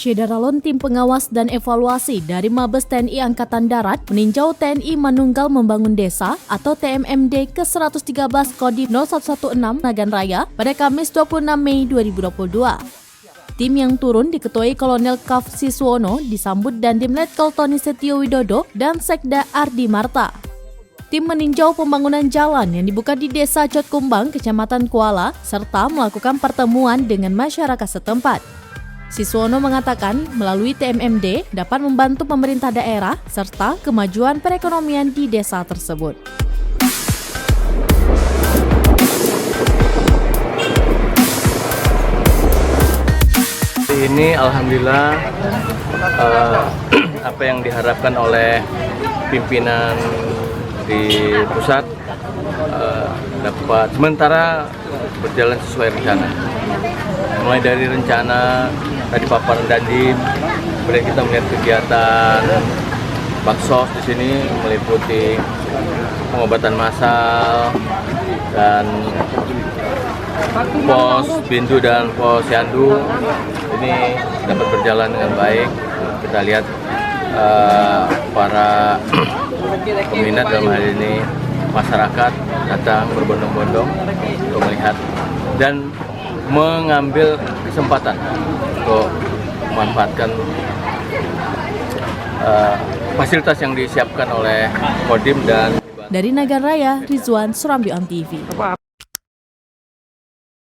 Syederalon Tim Pengawas dan Evaluasi dari Mabes TNI Angkatan Darat meninjau TNI Manunggal Membangun Desa atau TMMD ke-113 Kodim 0116 Nagan Raya pada Kamis 26 Mei 2022. Tim yang turun diketuai Kolonel Kaf Siswono disambut Dandim Letkol Tony Setio Widodo dan Sekda Ardi Marta. Tim meninjau pembangunan jalan yang dibuka di Desa Cotkumbang, Kecamatan Kuala, serta melakukan pertemuan dengan masyarakat setempat. Siswono mengatakan melalui TMMD dapat membantu pemerintah daerah serta kemajuan perekonomian di desa tersebut. Ini alhamdulillah apa yang diharapkan oleh pimpinan di pusat dapat sementara berjalan sesuai rencana. Mulai dari rencana tadi paparan Dandim, kemudian kita melihat kegiatan Baksos di sini meliputi pengobatan massal dan pos Bindu dan pos Yandu ini dapat berjalan dengan baik. Kita lihat para peminat dalam hal ini masyarakat datang berbondong-bondong untuk melihat dan mengambil kesempatan untuk memanfaatkan fasilitas yang disiapkan oleh Kodim dan dari Nagan Raya, Rizwan, Surambi On TV.